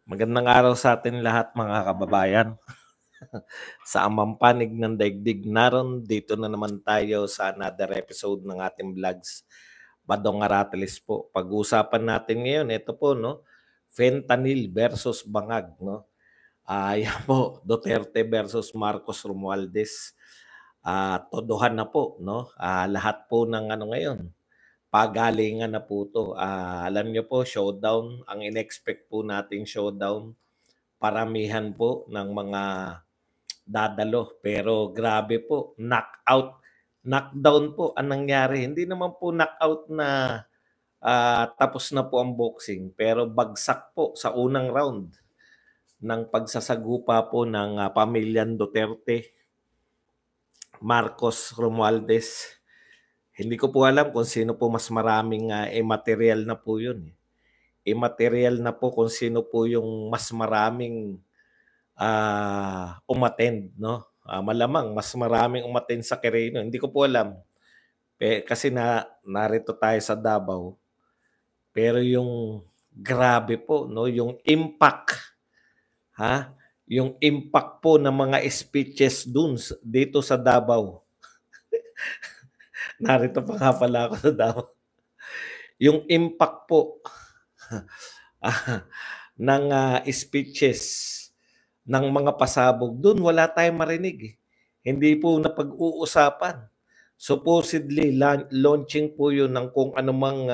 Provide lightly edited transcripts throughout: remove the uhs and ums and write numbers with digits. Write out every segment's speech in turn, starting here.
Magandang araw sa atin lahat mga kababayan. Sa amang panig ng daigdig naron, dito na naman tayo sa another episode ng ating vlogs. Badong Aratilis po. Pag-uusapan natin ngayon, ito po, no? Fentanyl versus bangag, no? Yan po, Duterte versus Marcos Romualdez. Todohan na po, no? Lahat po ng ano ngayon, pagalingan na po to. Alam niyo po, showdown, ang in-expect po nating showdown, paramihan po ng mga dadalo. Pero grabe po, knockdown po ang nangyari. Hindi naman po knockout na tapos na po ang boxing. Pero bagsak po sa unang round ng pagsasagupa po ng pamilyang Duterte, Marcos Romualdez. Hindi ko po alam kung sino po mas maraming immaterial na po yun. Immaterial na po kung sino po yung mas maraming umattend, no? Malamang mas maraming umattend sa Quirino. Hindi ko po alam. Kasi narito tayo sa Davao. Pero yung grabe po, no? Yung impact, yung impact po ng mga speeches dito sa Davao. Narito pa nga pala ako sa Davao. Yung impact po ng speeches ng mga pasabog doon, wala tayong marinig. Hindi po napag-uusapan. Supposedly, launching po yun ng kung anumang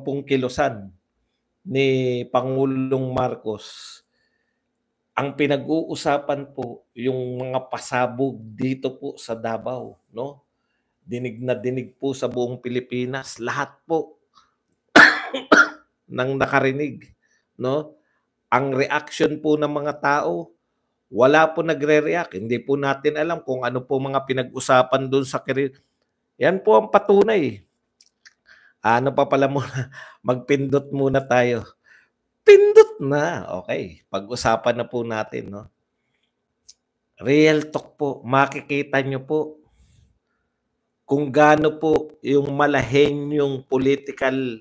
pong kilusan ni Pangulong Marcos. Ang pinag-uusapan po yung mga pasabog dito po sa Davao, no? Dinig na dinig po sa buong Pilipinas, lahat po ng nakarinig, no? Ang reaction po ng mga tao, wala po nagre-react. Hindi po natin alam kung ano po mga pinag-usapan doon sa Quirino. Yan po ang patunay. Ano pa pala muna? Magpindot muna tayo. Pindot na. Okay. Pag-usapan na po natin, no? Real talk po. Makikita nyo po kung gaano po yung malahing yung political,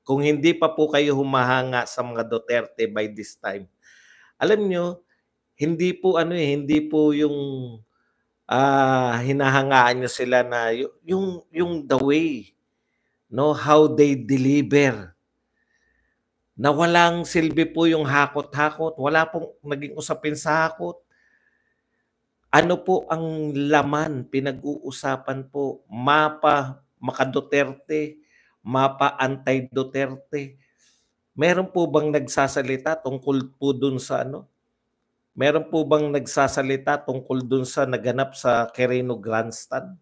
kung hindi pa po kayo humahanga sa mga Duterte by this time. Alam nyo, hindi po yung hinahangaan nyo sila na yung the way, no, how they deliver. Na walang silbi po yung hakot-hakot, wala pong naging usapin sa hakot. Ano po ang laman, pinag-uusapan po, mapa maka-Duterte, mapa anti-Duterte. Meron po bang nagsasalita tungkol po dun sa ano? Meron po bang nagsasalita tungkol dun sa naganap sa Quirino Grandstand?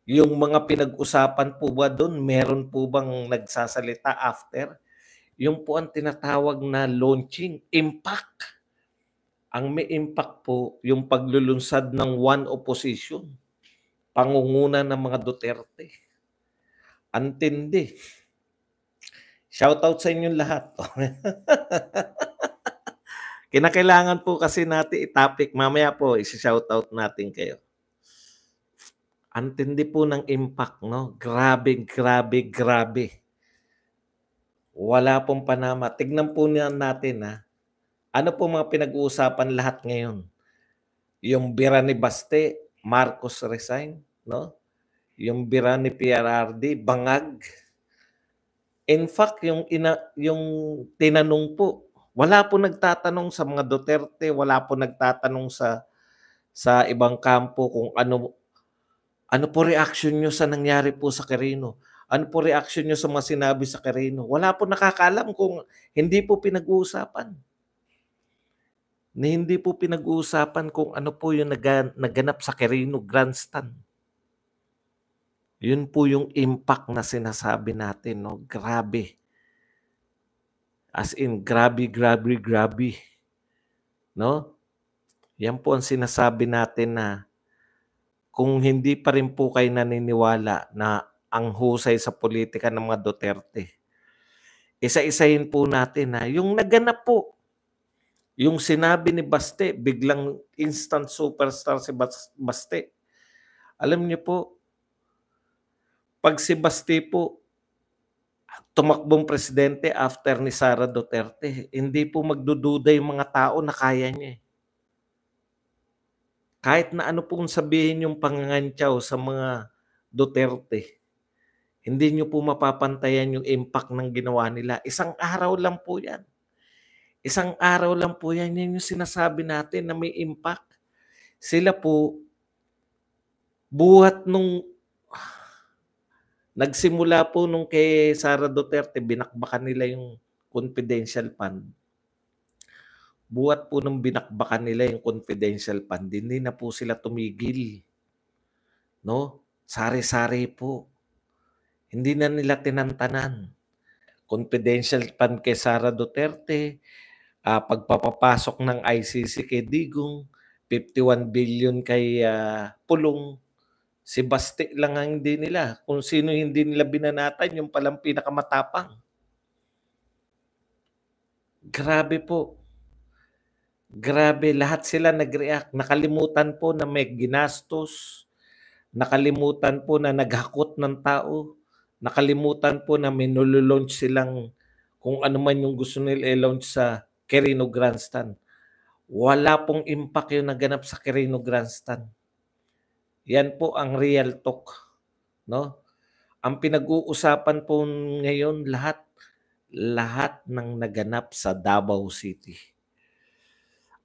Yung mga pinag-usapan po ba dun, meron po bang nagsasalita after? Yung po ang tinatawag na launching, impact. Ang may impact po, yung paglulunsad ng one opposition, pangunguna ng mga Duterte. Antindi. Shoutout sa inyong lahat. Kinakailangan po kasi natin i-topic. Mamaya po, isi-shoutout natin kayo. Antindi po ng impact, no? Grabe, grabe, grabe. Wala pong panama. Tignan po natin, ano po mga pinag-uusapan lahat ngayon? Yung bira ni Baste, Marcos resign, no? Yung bira ni PRRD, bangag. In fact, yung tinanong po, wala po nagtatanong sa mga Duterte, wala po nagtatanong sa ibang kampo kung ano po reaction nyo sa nangyari po sa Quirino. Ano po reaction nyo sa mga sinabi sa Quirino. Wala po nakakaalam kung hindi po pinag-uusapan. Hindi po pinag-uusapan kung ano po yung naganap sa Quirino Grandstand. Yun po yung impact na sinasabi natin, no? Grabe. As in, grabe, grabe, grabe. No? Yan po ang sinasabi natin na kung hindi pa rin po kayo naniniwala na ang husay sa politika ng mga Duterte, isa-isahin po natin na yung naganap po, yung sinabi ni Baste, biglang instant superstar si Baste. Alam niyo po, pag si Baste po, tumakbong presidente after ni Sara Duterte, hindi po magdududa yung mga tao na kaya niya, eh. Kahit na ano pong sabihin yung pangangantyaw sa mga Duterte, hindi niyo po mapapantayan yung impact ng ginawa nila. Isang araw lang po yan. Isang araw lang po yan. Yan yung sinasabi natin na may impact. Sila po, buhat nung nagsimula po nung kay Sara Duterte, binakbakan nila yung confidential fund. Buhat po nung binakbakan nila yung confidential fund, hindi na po sila tumigil. No? Sari-sari po. Hindi na nila tinantanan. Confidential fund kay Sara Duterte, pagpapapasok ng ICC kay Digong, 51 billion kay Pulong. Si Basti lang ang hindi nila. Kung sino hindi nila binanatan, yung palang pinakamatapang. Grabe po. Grabe, lahat sila nag-react. Nakalimutan po na may ginastos. Nakalimutan po na naghakot ng tao. Nakalimutan po na may nilolaunch silang kung ano man yung gusto nila i-launch sa Quirino Grandstand. Wala pong impact yung naganap sa Quirino Grandstand. Yan po ang real talk, no? Ang pinag-uusapan po ngayon lahat ng naganap sa Davao City.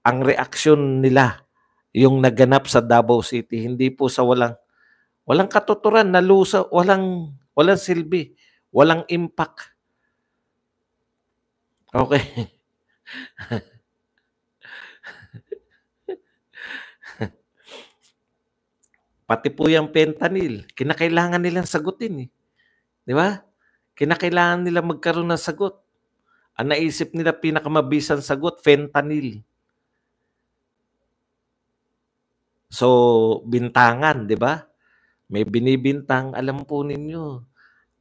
Ang reaksyon nila yung naganap sa Davao City, hindi po sa walang katuturan, nalusa, walang silbi, walang impact. Okay. Pati po yung fentanyl, kinakailangan nilang sagutin, eh. Di ba? Kinakailangan nila magkaroon ng sagot. Ang naisip nila pinakamabisang sagot, fentanyl. So, bintangan, di ba? May binibintang, alam po ninyo,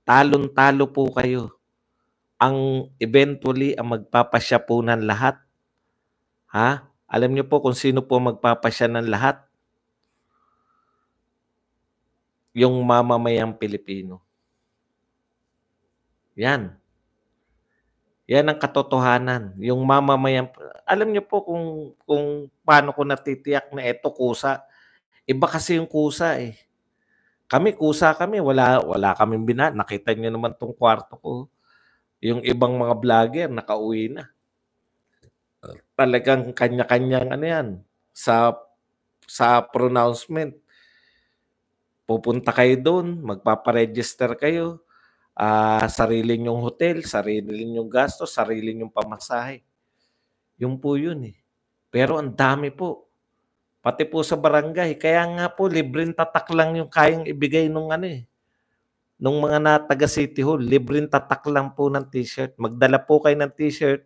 talon-talo po kayo. Ang eventually, ang magpapasya po ng lahat, ha? Alam niyo po kung sino po magpapasya ng lahat? Yung mamamayang Pilipino. Yan. Yan ang katotohanan. Yung mamamayang, alam niyo po kung paano ko natitiyak na eto kusa. Iba kasi yung kusa, eh. Kusa kami, wala kaming nakita niyo naman tong kwarto ko. Yung ibang mga vlogger nakauwi na. Talagang kanya-kanyang ano yan, sa pronouncement. Pupunta kayo doon, magpaparegister kayo, sarili nyong hotel, sarili nyong gastos, sarili nyong pamasahe. Yun po yun, eh. Pero ang dami po. Pati po sa barangay. Kaya nga po, libreng tatak lang yung kayang ibigay nung nung mga taga City Hall. Libreng tatak lang po ng t-shirt. Magdala po kayo ng t-shirt.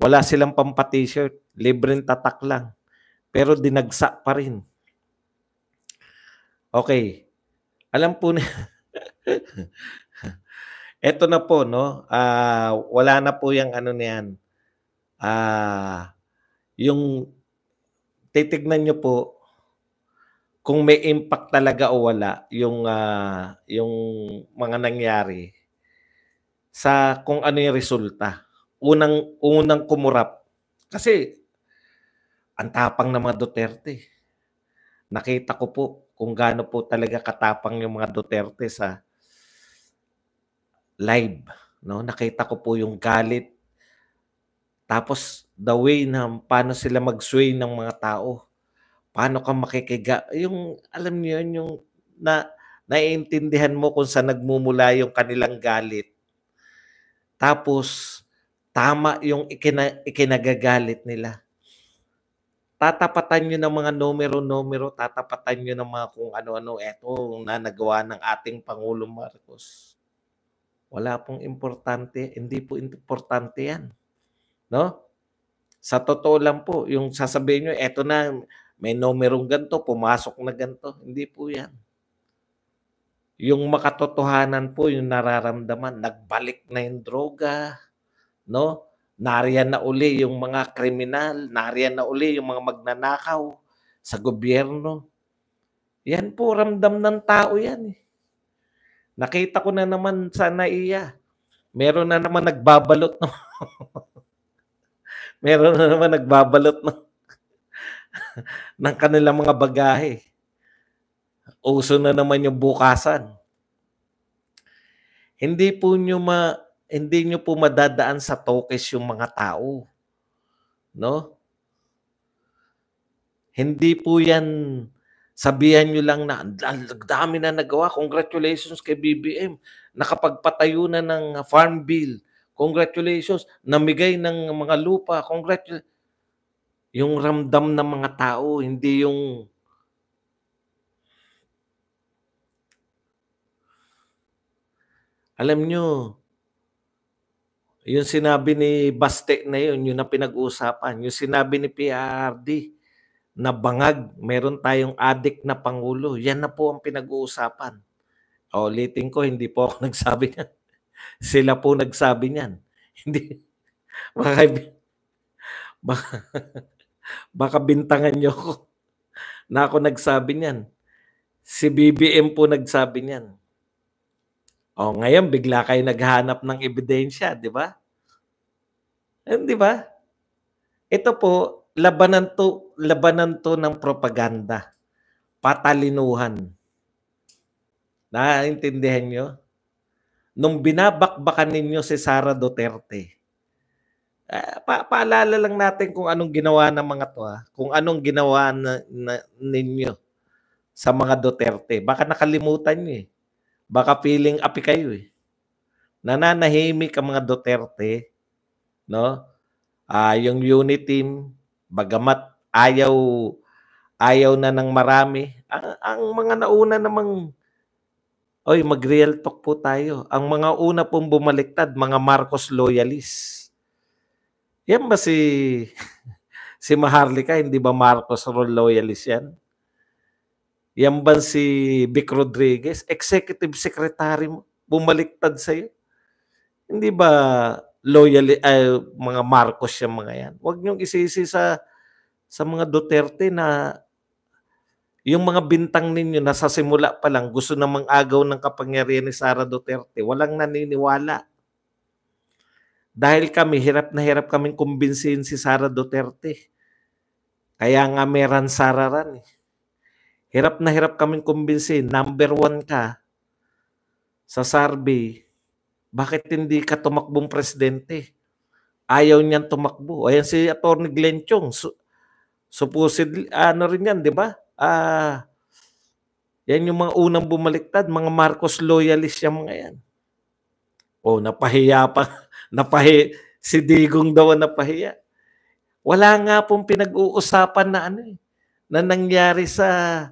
Wala silang pampa-t-shirt. Libreng tatak lang. Pero dinagsa pa rin. Okay. Alam po na, eto na po, no? Wala na po yung ano niyan. Yung titignan nyo po kung may impact talaga o wala yung mga nangyari sa kung ano yung resulta. Unang kumurap. Kasi ang tapang ng mga Duterte. Nakita ko po kung gaano po talaga katapang yung mga Duterte sa live. No? Nakita ko po yung galit. Tapos the way na paano sila mag-sway ng mga tao. Paano ka makikiga. Yung alam niyo yun, yung naiintindihan mo kung saan nagmumula yung kanilang galit. Tapos tama yung ikinagagalit nila. Tatapatan nyo ng mga numero-numero, tatapatan nyo ng mga kung ano-ano, eto na nagawa ng ating Pangulong Marcos. Wala pong importante, hindi po importante yan. No? Sa totoo lang po, yung sasabihin nyo, eto na, may numerong ganito, pumasok na ganito. Hindi po yan. Yung makatotohanan po, yung nararamdaman, nagbalik na yung droga, no? Nariyan na uli yung mga kriminal, nariyan na uli yung mga magnanakaw sa gobyerno. Yan po, ramdam ng tao yan. Nakita ko na naman sa NAIA. Meron na naman nagbabalot ng meron na naman nagbabalot ng kanilang mga bagahe. Uso na naman yung bukasan. Hindi po nyo hindi nyo po madadaan sa tokes yung mga tao, no? Hindi po yan sabihan nyo lang na ang dami na nagawa. Congratulations kay BBM. Nakapagpatayo na ng farm bill. Congratulations. Namigay ng mga lupa. Yung ramdam ng mga tao, hindi yung alam nyo, yung sinabi ni Baste na yun ang pinag-uusapan. Yung sinabi ni PRRD na bangag, meron tayong adik na Pangulo. Yan na po ang pinag-uusapan. Ulitin ko, hindi po ako nagsabi niyan. Sila po nagsabi niyan. Hindi, baka, baka, baka bintangan niyo ako na ako nagsabi niyan. Si BBM po nagsabi niyan. Ngayon bigla kayo naghanap ng ebidensya, di ba? Di ba? Ito po, labanan to ng propaganda. Patalinuhan. Naiintindihan nyo? Nung binabakbakan ninyo si Sara Duterte, paalala lang natin kung anong ginawa ng mga to. Kung anong ginawa ninyo sa mga Duterte. Baka nakalimutan nyo eh. Baka feeling api kayo eh. Nananahimik ang mga Duterte, no? Yung unit team, bagamat ayaw na ng marami. Ang mga nauna namang mag-real talk po tayo. Ang mga una pong bumaliktad, mga Marcos loyalists. Yan ba si Maharlika, hindi ba Marcos loyalist yan? Yan ba si Vic Rodriguez, executive secretary mo, bumaliktad sa'yo? Hindi ba mga Marcos yung mga yan? Huwag niyong isisi sa mga Duterte na yung mga bintang ninyo na sa simula pa lang gusto namang agaw ng kapangyarihan ni Sara Duterte. Walang naniniwala. Dahil kami, hirap na hirap kaming kumbinsihin si Sara Duterte. Kaya nga may ransararan eh. Hirap na hirap kaming kumbinsihin. Number 1 ka sa survey. Bakit hindi ka tumakbong presidente? Ayaw niyan tumakbo. Ayan si Atty. Glenn Chong. Supposedly, rin yan, di ba? Yan yung mga unang bumaliktad, mga Marcos loyalist yung mga yan. Napahiya pa. Si Digong daw napahiya. Wala nga pong pinag-uusapan na na nangyari sa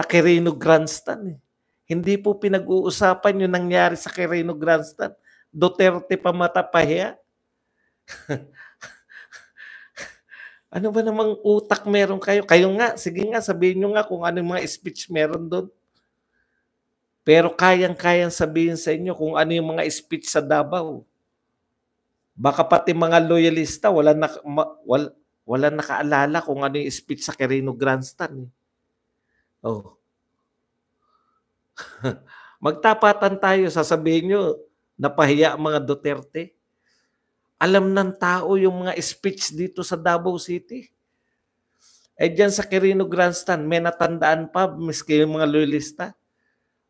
Quirino Grandstand. Hindi po pinag-uusapan yung nangyari sa Quirino Grandstand. Duterte pa matapahiya. Ano ba namang utak meron kayo? Kayo nga, sige nga, sabihin nyo nga kung ano yung mga speech meron doon. Pero kayang-kayang sabihin sa inyo kung ano yung mga speech sa Davao. Baka pati mga loyalista, wala nakaalala kung ano yung speech sa Quirino Grandstand. Magtapatan tayo, sasabihin nyo, napahiya ang mga Duterte. Alam ng tao yung mga speech dito sa Davao City. Diyan sa Quirino Grandstand, may natandaan pa, miski yung mga loyalista.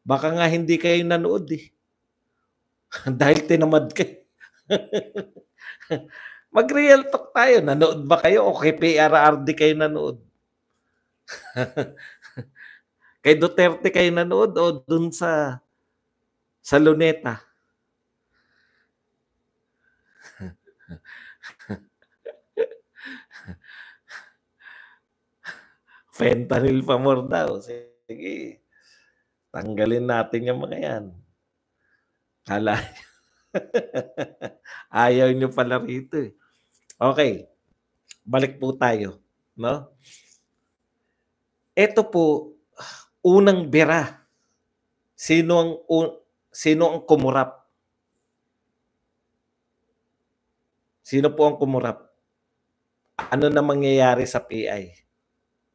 Baka nga hindi kayo nanood eh. Dahil tinamad kayo. Mag-real talk tayo. Nanood ba kayo o kay PRRD kayo nanood? Kay Duterte kayo nanood o dun sa Luneta? Fentanyl pa more daw. Sige. Tanggalin natin yung mga yan. Ayaw nyo pala rito eh. Okay. Balik po tayo. No? Ito po, unang bira. Sino ang kumurap? Sino po ang kumurap? Ano na mangyayari sa PI?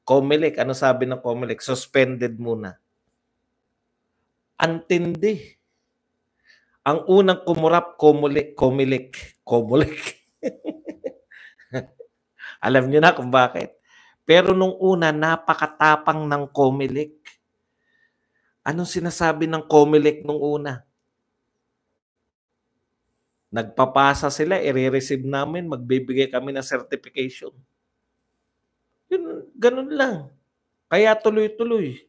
COMELEC, ano sabi ng COMELEC? Suspended muna. Antindi. Ang unang kumurap Comelec. Alam niyo na kung bakit. Pero nung una napakatapang ng Comelec. Anong sinasabi ng Comelec nung una? Nagpapasa sila, ire-receive namin, magbibigay kami ng certification. Yun, ganun lang. Kaya tuloy-tuloy.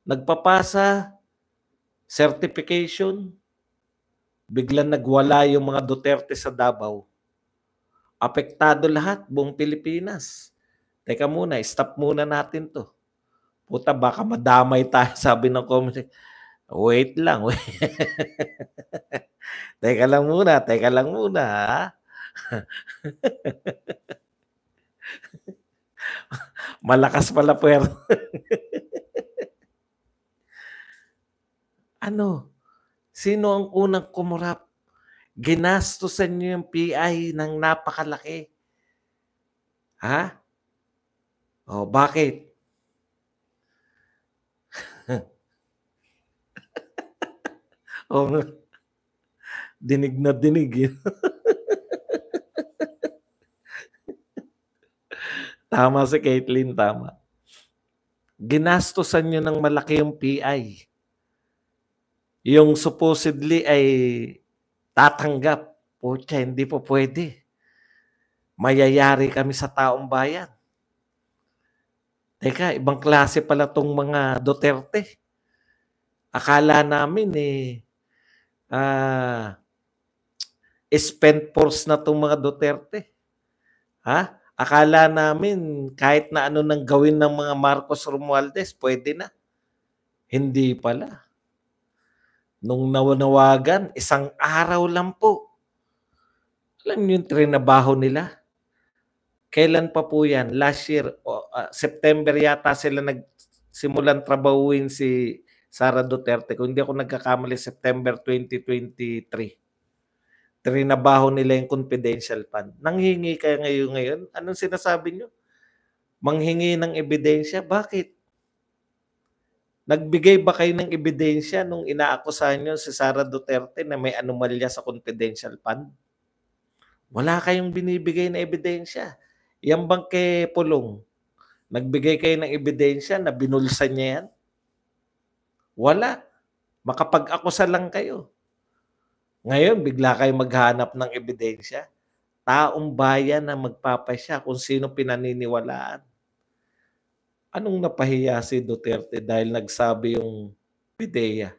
Nagpapasa, certification, biglang nagwala yung mga Duterte sa Davao. Apektado lahat, buong Pilipinas. Teka muna, stop muna natin to. Puta, baka madamay tayo, sabi ng Comelec. Wait lang, wait. Teka lang muna, ha? Malakas pala puwer. Ano? Sino ang unang kumurap? Ginastusan niyo yung PI ng napakalaki. Ha? O, bakit? O, dinig na dinig yun. Tama si Caitlyn, tama. Ginastusan niyo ng malaki yung PI. Yung supposedly ay tatanggap. Putya, hindi po pwede. Mayayari kami sa taong bayan. Teka, ibang klase pala tong mga Duterte. Akala namin spent force na tong mga Duterte. Ha? Akala namin kahit na ano nang gawin ng mga Marcos Romualdez, pwede na. Hindi pala. Nung nawanawagan, isang araw lang po. Alam niyo yung trinabaho nila? Kailan pa po yan? Last year, September yata sila nagsimulan trabahuin si Sara Duterte. Kung hindi ako nagkakamali, September 2023. Trinabaho nila yung confidential fund. Nanghingi kayo ngayon? Anong sinasabi nyo? Manghingi ng ebidensya? Bakit? Nagbigay ba kayo ng ebidensya nung inaakusahan nyo si Sara Duterte na may anomalya sa confidential fund? Wala kayong binibigay na ebidensya. Yan bang kay Pulong? Nagbigay kayo ng ebidensya na binulsa niya yan? Wala. Makapag-akusa lang kayo. Ngayon, bigla kayo maghanap ng ebidensya. Taong bayan na magpapasya kung sino pinaniniwalaan. Anong napahiya si Duterte dahil nagsabi yung PIDEA?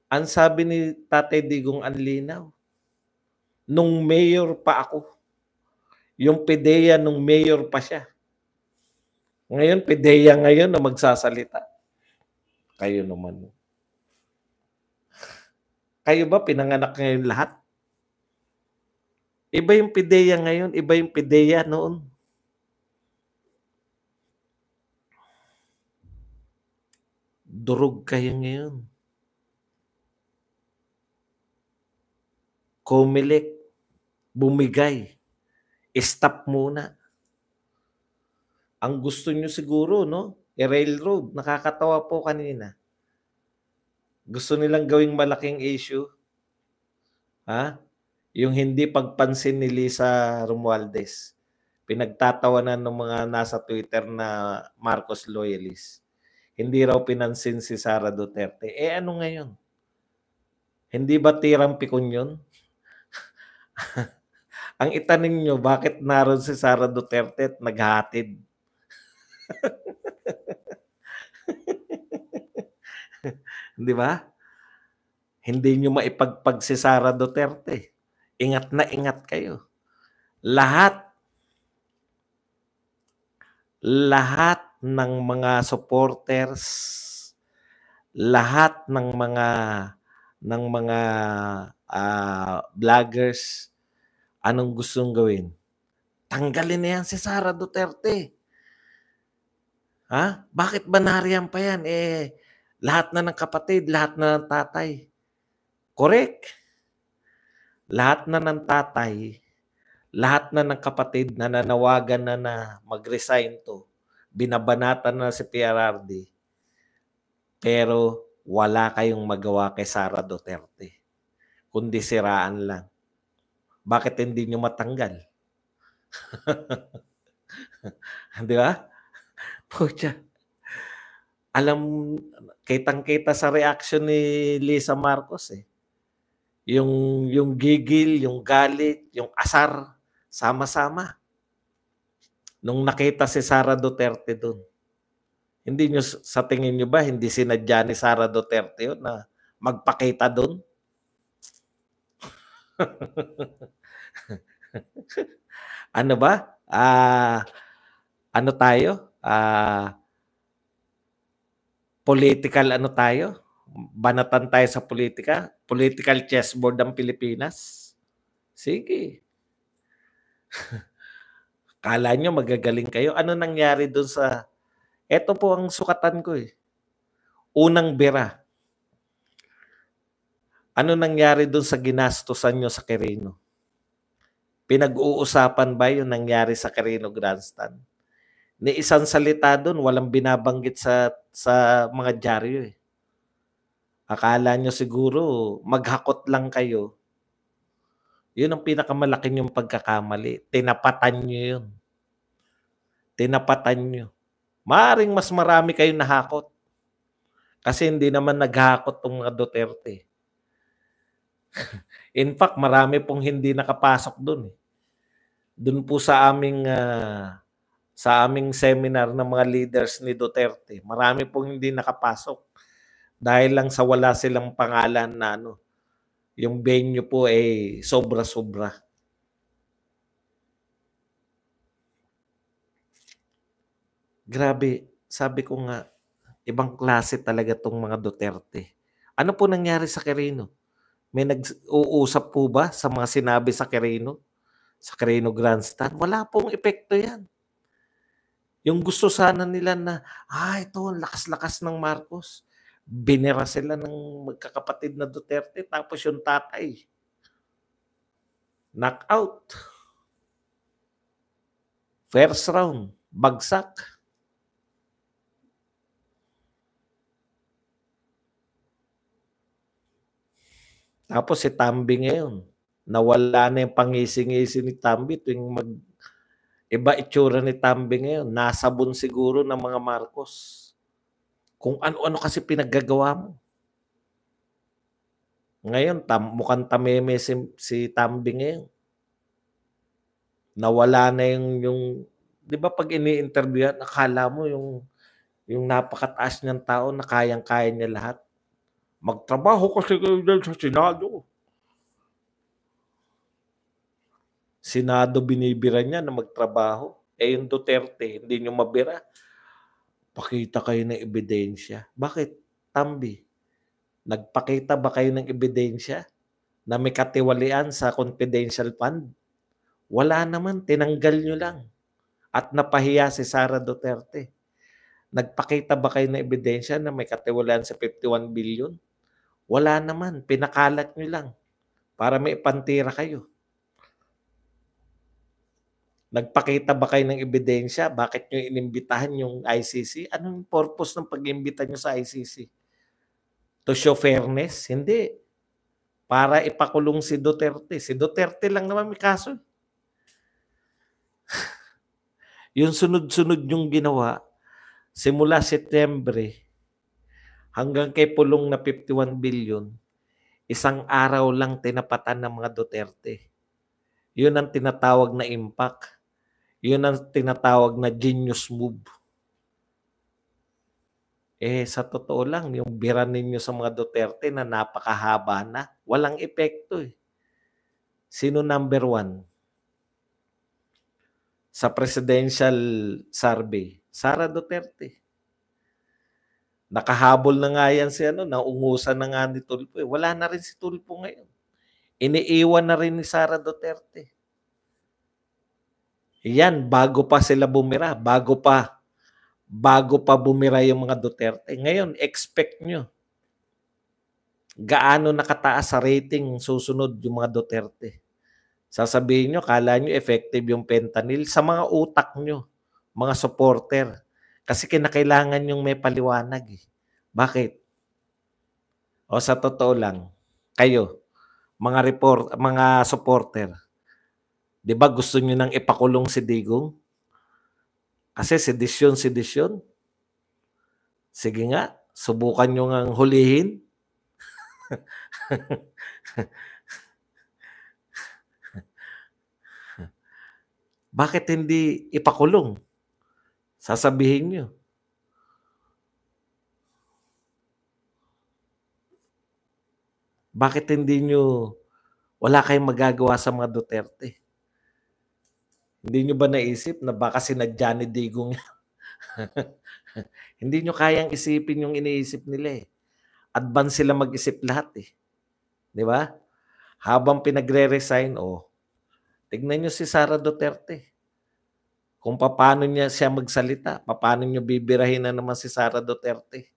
Ang sabi ni Tatay Digong ang linaw. Nung mayor pa ako. Yung PIDEA nung mayor pa siya. Ngayon, PIDEA ngayon na magsasalita. Kayo naman. Kayo ba pinanganak ngayon lahat? Iba yung PIDEA ngayon, iba yung PIDEA noon. Durog kayo ngayon. Comelec, bumigay. Stop muna. Ang gusto nyo siguro, no? I-railroad. Nakakatawa po kanina. Gusto nilang gawing malaking issue. Ha? Yung hindi pagpansin ni Lisa Romualdez. Pinagtatawanan ng mga nasa Twitter na Marcos loyalist. Hindi raw pinansin si Sara Duterte. Ano ngayon? Hindi ba tirang pikon yun? Ang itanim nyo, bakit naroon si Sara Duterte at naghatid? Di ba? Hindi nyo maipagpag si Sara Duterte. Ingat na ingat kayo. Lahat ng mga supporters, lahat ng mga vloggers, anong gustong gawin? Tanggalin na yan si Sara Duterte. Ha? Bakit ba nariyan pa yan? Lahat na ng kapatid, lahat na ng tatay. Correct. Lahat na ng tatay, lahat na ng kapatid na nanawagan na mag-resign to, binabanatan na si PRRD, pero wala kayong magawa kay Sara Duterte, kundi siraan lang. Bakit hindi niyo matanggal? Di ba? Putya. Alam, kitang-kita sa reaction ni Lisa Marcos eh. Yung gigil, yung galit, yung asar, sama-sama. Nung nakita si Sara Duterte doon. Hindi nyo, sa tingin nyo ba, hindi sinadya ni Sara Duterte yun na magpakita doon? Ano ba? Ano tayo? Political ano tayo? Banatan tayo sa politika? Political chessboard ang Pilipinas? Sige. Kala nyo magagaling kayo? Ano nangyari doon sa... Ito po ang sukatan ko eh. Unang bira. Ano nangyari doon sa ginastusan nyo sa Quirino? Pinag-uusapan ba yung nangyari sa Quirino Grandstand? Ni isang salita doon, walang binabanggit sa mga dyaryo eh. Akala nyo siguro, maghakot lang kayo. Yun ang pinakamalaki yung pagkakamali. Tinapatan nyo yun. Tinapatan nyo. Maaring mas marami kayong nahakot. Kasi hindi naman naghakot tong mga Duterte. In fact, marami pong hindi nakapasok doon. Doon po sa aming seminar ng mga leaders ni Duterte, marami pong hindi nakapasok. Dahil lang sa wala silang pangalan na yung venue po ay sobra-sobra. Grabe, sabi ko nga, ibang klase talaga tong mga Duterte. Ano po nangyari sa Quirino? May nag-uusap po ba sa mga sinabi sa Quirino? Sa Quirino Grandstand? Wala pong epekto yan. Yung gusto sana nila na, ito, lakas-lakas ng Marcos. Binira sila ng magkakapatid na Duterte, tapos yung tatay, knockout. First round, bagsak. Tapos si Tambi ngayon, nawala na yung pangisi-ngisi ni Tambi tuwing iba itsura ni Tambi ngayon, nasabon siguro ng mga Marcos. Kung ano-ano kasi pinaggagawa mo. Ngayon, mukhang tameme si Tambi ngayon. Nawala na yung di ba pag ini-interview yan, akala mo yung napakataas niyang tao na kayang-kaya niya lahat. Magtrabaho kasi kayo dyan sa Senado. Senado binibira niya na magtrabaho. Yung Duterte, hindi niyo mabira. Pakita kayo ng ebidensya. Bakit, Tambi? Nagpakita ba kayo ng ebidensya na may katiwalian sa confidential fund? Wala naman, tinanggal nyo lang. At napahiya si Sara Duterte. Nagpakita ba kayo ng ebidensya na may katiwalian sa 51 billion? Wala naman, pinakalat nyo lang para may pantira kayo. Nagpakita ba kayo ng ebidensya? Bakit nyo inimbitahan yung ICC? Anong purpose ng pag-imbita nyo sa ICC? To show fairness? Hindi. Para ipakulong si Duterte. Si Duterte lang naman may kaso. Yung sunod-sunod yung ginawa, simula Setyembre hanggang kay pulong na 51 billion, isang araw lang tinapatan ng mga Duterte. Yun ang tinatawag na impact. Yun ang tinatawag na genius move. Sa totoo lang, yung bira ninyo sa mga Duterte na napakahaba na, walang epekto eh. Sino number 1? Sa presidential survey, Sara Duterte. Nakahabol na nga yan si naungusan na nga ni Tulfo. Wala na rin si Tulfo ngayon. Iniiwan na rin ni Sara Duterte. Yan, bago pa sila bumira, bago pa bumira yung mga Duterte. Ngayon, expect nyo gaano nakataas sa rating susunod yung mga Duterte. Sasabihin nyo, kala nyo effective yung fentanyl sa mga utak nyo, mga supporter. Kasi kinakailangan yung may paliwanag. Bakit? O sa totoo lang, kayo, mga supporter, 'di ba gusto niyo nang ipakulong si Digong? Kasi sedisyon. Sige nga, subukan niyo ngang hulihin. Bakit hindi ipakulong? Sasabihin niyo. Bakit hindi niyo wala kayong magagawa sa mga Duterte? Hindi niyo ba naisip na baka sinadya ni Digong yan? Hindi niyo kayang isipin yung iniisip nila, eh. Advance sila mag-isip lahat, eh, 'di ba? Habang pinagre-resign, tignan niyo si Sara Duterte. Kung papaano niya siya magsalita, papaano niyo bibirahin na naman si Sara Duterte.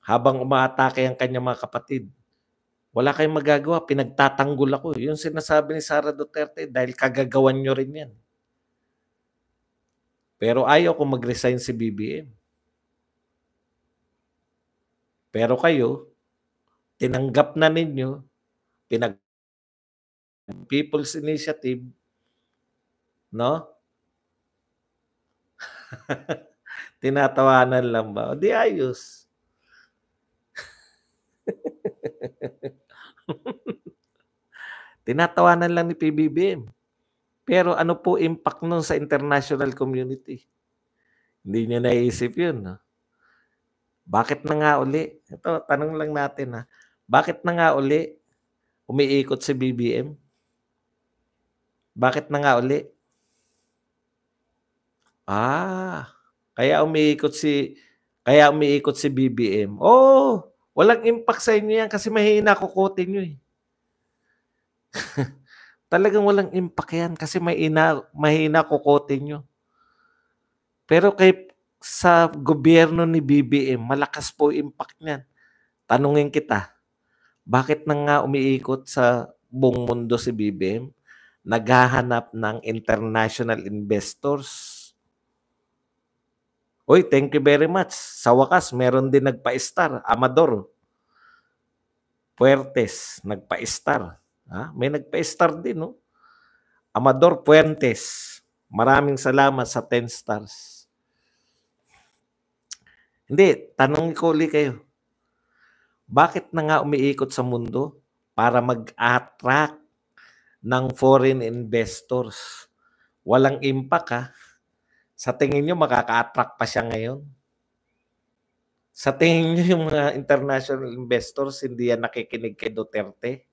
Habang umaatake ang kanyang mga kapatid, wala kayong magagawa, pinagtatanggol ako. Yung sinasabi ni Sara Duterte dahil kagagawan niyo rin yan. Pero ayaw ko mag-resign si BBM. Pero kayo, tinanggap na ninyo, People's Initiative, no? Tinatawanan lang ba? O di ayos. Tinatawanan lang ni PBBM. Pero ano po impact nun sa international community? Hindi niya naisip yun. No? Bakit na nga uli? Ito, tanong lang natin. Ha? Bakit na nga uli umiikot si BBM? Bakit na nga uli? Kaya umiikot si BBM. Walang impact sa inyo yan kasi mahina kukote nyo eh. Talagang walang impact yan kasi mahina kukote nyo. Pero sa gobyerno ni BBM, malakas po impact niyan. Tanungin kita, bakit na nga umiikot sa buong mundo si BBM? Naghahanap ng international investors. Uy, thank you very much. Sa wakas, meron din nagpa-star, Amador Puertes, nagpa-star. May nagpa-star din, no? Amador Puertes. Maraming salamat sa 10 stars. Hindi, tanong ko ulit kayo. Bakit na nga umiikot sa mundo? Para mag-attract ng foreign investors. Walang impact, Sa tingin nyo, makaka-attract pa siya ngayon? Sa tingin nyo, yung mga international investors, hindi yan nakikinig kay Duterte?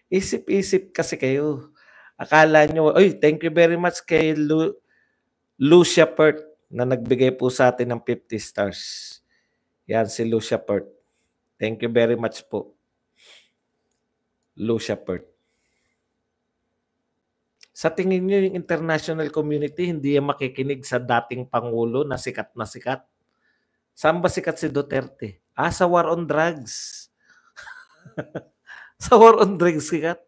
Isip-isip kasi kayo. Akala nyo, thank you very much kay Lucia Pert na nagbigay po sa atin ng 50 stars. Yan, si Lucia Pert. Thank you very much po. Lucia Pert. Sa tingin nyo, yung international community, hindi yan makikinig sa dating Pangulo na sikat na sikat? Saan ba sikat si Duterte? Sa war on drugs. Sa war on drugs sikat.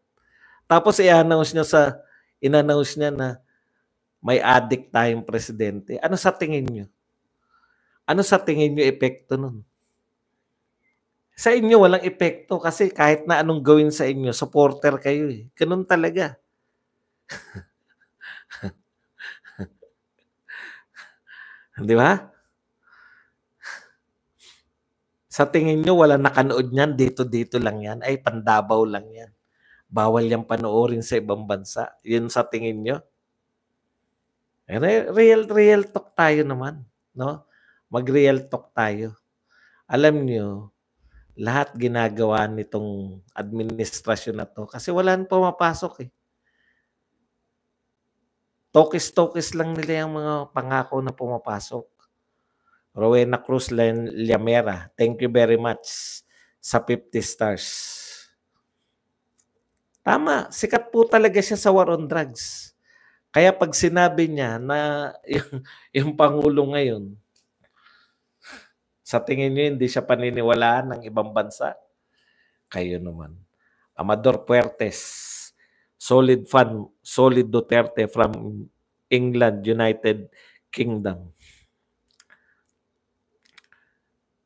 Tapos i-announce niya na may addict tayong presidente. Ano sa tingin nyo? Ano sa tingin nyo epekto nun? Sa inyo walang epekto kasi kahit na anong gawin sa inyo, supporter kayo eh. Ganun talaga. Di ba? Sa tingin nyo, wala nakanood niyan, dito lang yan. Ay, Pandabaw lang yan. Bawal yan panoorin sa ibang bansa. Yun sa tingin nyo? Real talk tayo naman. No? Mag-real talk tayo. Alam nyo, lahat ginagawa nitong administrasyon na to kasi wala nang pumapasok eh. Tokis-tokis lang nila yung mga pangako na pumapasok. Rowena Cruz Llamera, thank you very much sa 50 stars. Tama, sikat po talaga siya sa war on drugs. Kaya pag sinabi niya na yung Pangulo ngayon, sa tingin niyo hindi siya paniniwalaan ng ibang bansa? Kayo naman. Amador Puertes, solid fan, solid Duterte from England, United Kingdom.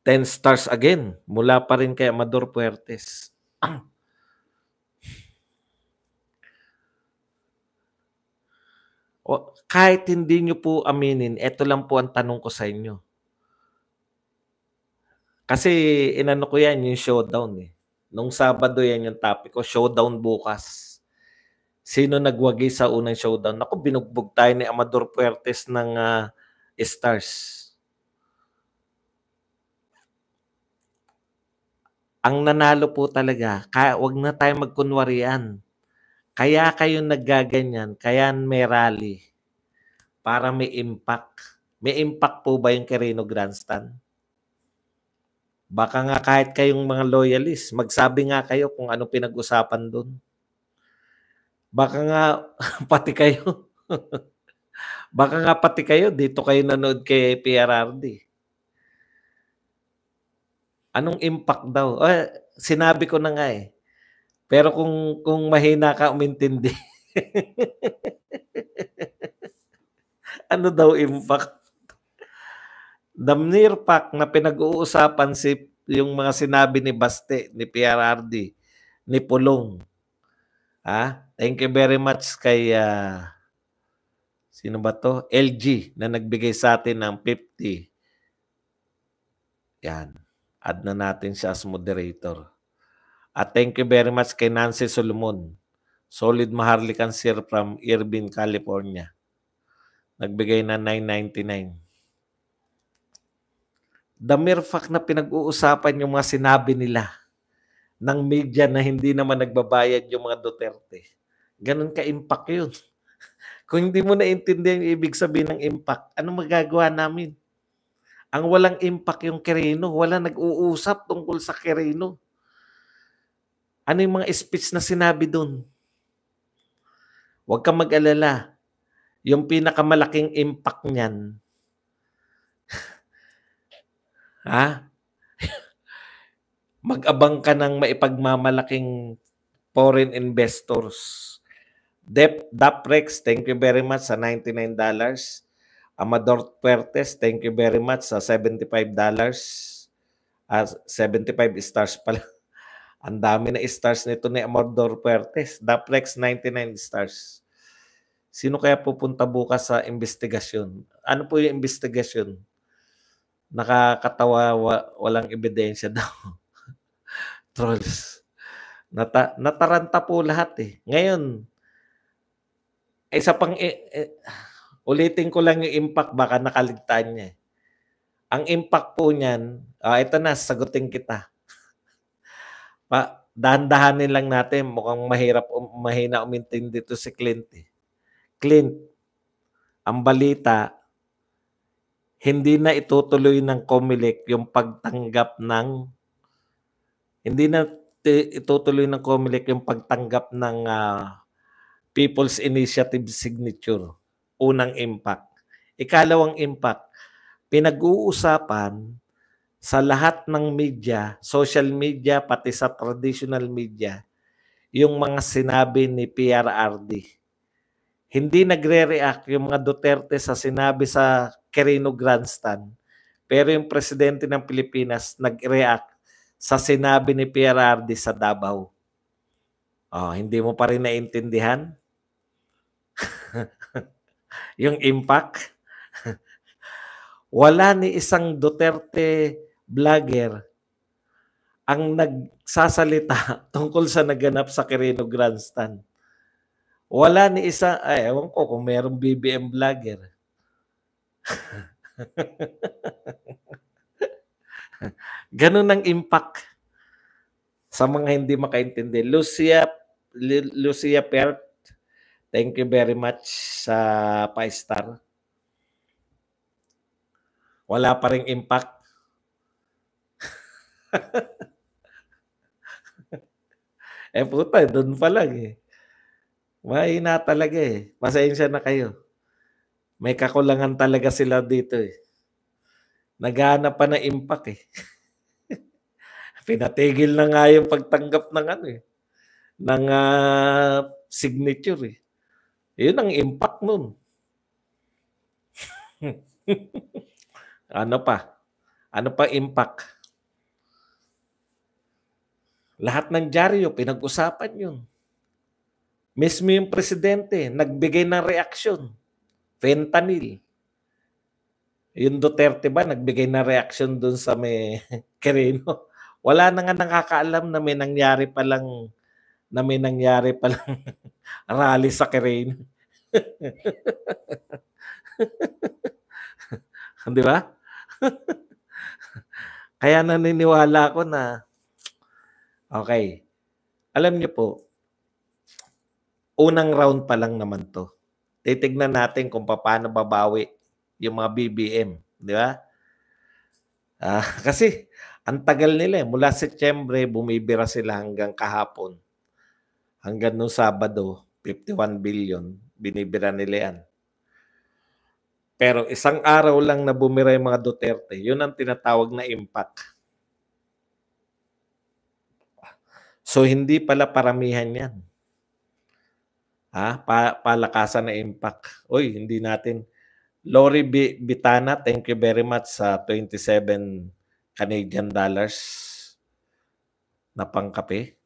10 stars again, mula pa rin kay Amador Puertes. O, kahit hindi nyo po aminin, ito lang po ang tanong ko sa inyo. Kasi inano ko yan, yung showdown eh. Nung Sabado yan yung topic ko, showdown bukas. Sino nagwagi sa unang showdown? Ako, binugbog tayo ni Amador Puertes ng stars. Ang nanalo po talaga, wag na tayo magkunwarian. Kaya kayo naggaganyan, kaya may rally. Para may impact. May impact po ba yung Quirino Grandstand? Baka nga kahit kayong mga loyalist, magsabi nga kayo kung ano pinag-usapan doon. Baka nga pati kayo. Baka nga pati kayo, dito kayo nanood kay PRRD. Anong impact daw? Sinabi ko na nga eh. Pero kung mahina ka umintindi, ano daw impact? The mere fact na pinag-uusapan yung mga sinabi ni Baste, ni PRRD, ni Pulong. Thank you very much kay sino ba to? LG na nagbigay sa atin ng 50. Yan. Add na natin siya as moderator. At thank you very much kay Nancy Solomon. Solid Maharlikan Sir from Irvine, California. Nagbigay na $9.99. The mere fact na pinag-uusapan yung mga sinabi nila ng media na hindi naman nagbabayad yung mga Duterte. Ganun ka-impact yun. Kung hindi mo naintindihan yung ibig sabihin ng impact, ano magagawa namin? Ang walang impact yung Quirino, wala nag-uusap tungkol sa Quirino. Ano yung mga speech na sinabi doon? Huwag kang mag-alala. Yung pinakamalaking impact niyan, mag-abang ka ng maipagmamalaking foreign investors. Daprex, thank you very much sa $99. Amador Puertes, thank you very much sa $75. 75 stars pala. Ang dami na stars nito ni Amador Puertes. Daprex, 99 stars. Sino kaya pupunta bukas sa investigasyon? Ano po yung investigasyon? Nakakatawa, walang ebidensya daw. Trolls. Nataranta po lahat eh. Ngayon, isa pang ulitin ko lang yung impact, baka nakaligtaan niya. Ang impact po niyan, ito na, sagutin kita. Dahan-dahanin lang natin, mukhang mahina umintindi dito si Clint. Clint, ang balita, hindi na itutuloy ng COMELEC yung pagtanggap ng People's Initiative signature. Unang impact. Ikalawang impact, pinag-uusapan sa lahat ng media, social media, pati sa traditional media, yung mga sinabi ni PRRD. Hindi nagre-react yung mga Duterte sa sinabi sa Quirino Grandstand, pero yung presidente ng Pilipinas nag-react sa sinabi ni PRRD sa Davao. Hindi mo pa rin naintindihan? Yung impact? Wala ni isang Duterte vlogger ang nagsasalita tungkol sa naganap sa Quirino Grandstand. Wala ni isa, ewan ko kung mayroong BBM vlogger. Ganun ang impact sa mga hindi makaintindi. Lucia Pert, thank you very much sa 5-star. Wala pa ring impact. Puta, doon pa lang eh. Mahina talaga eh. Pasensya na kayo. May kakulangan talaga sila dito eh. Naghahanap pa na impact eh. Pinatigil na nga yung pagtanggap ng ng signature eh. Yun ang impact nun. Ano pa? Ano pa impact? Lahat ng dyaryo pinag-usapan 'yun. Mismo yung presidente nagbigay ng reaksyon, fentanyl. Yung Duterte ba nagbigay ng reaksyon dun sa may Quirino. Wala na nga nakakaalam na may nangyari palang rally sa Quirino. 'Di ba? Kaya naniniwala ako na okay, alam niyo po, unang round pa lang naman 'to. Titignan natin kung papaano babawi yung mga BBM, 'di ba? Kasi ang tagal nila, eh, mula Setyembre bumibira sila hanggang kahapon. Hanggang nung Sabado, 51 billion binibira nila 'yan. Pero isang araw lang na bumira yung mga Duterte, yun ang tinatawag na impact. So hindi pala paramihan 'yan. Palakasan na impact. Uy, hindi natin Lori Bitana, thank you very much sa 27 Canadian dollars na pangkape.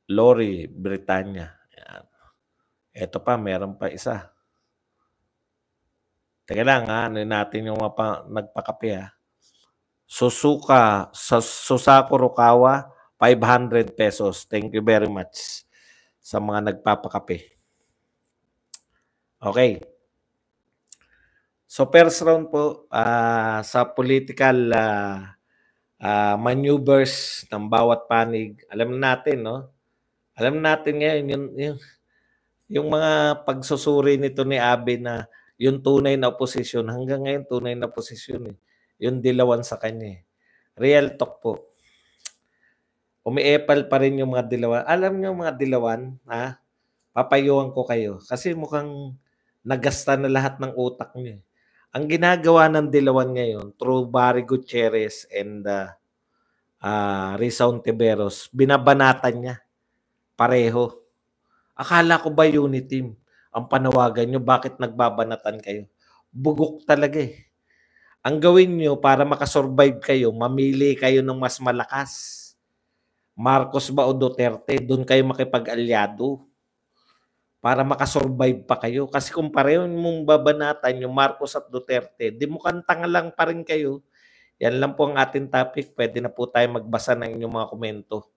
Lori Britannia. Yan. Ito pa, meron pa isa. Teka lang ano natin yung nagpakape Susaku Rukawa, 500 pesos. Thank you very much sa mga nagpapakape. Okay. So first round po sa political maneuvers ng bawat panig. Alam natin, no? Alam natin ngayon yung mga pagsusuri nito ni Abe na yung tunay na opposition, hanggang ngayon tunay na opposition eh. Yung dilawan sa kanya eh. Real talk po. Umiepal pa rin yung mga dilawan. Alam niyo mga dilawan, papayuhan ko kayo. Kasi mukhang nagasta na lahat ng utak niyo. Ang ginagawa ng dilawan ngayon, through Barry Gutierrez and Risa Ontiveros, binabanatan niya. Pareho. Akala ko ba unity ang panawagan nyo? Bakit nagbabanatan kayo? Bugok talaga eh. Ang gawin nyo para makasurvive kayo, mamili kayo ng mas malakas. Marcos ba o Duterte, doon kayo makipag-alyado para makasurvive pa kayo. Kasi kung pareho mong babanatan yung Marcos at Duterte, di mukhang tanga lang pa rin kayo. Yan lang po ang ating topic. Pwede na po tayo magbasa ng inyong mga komento.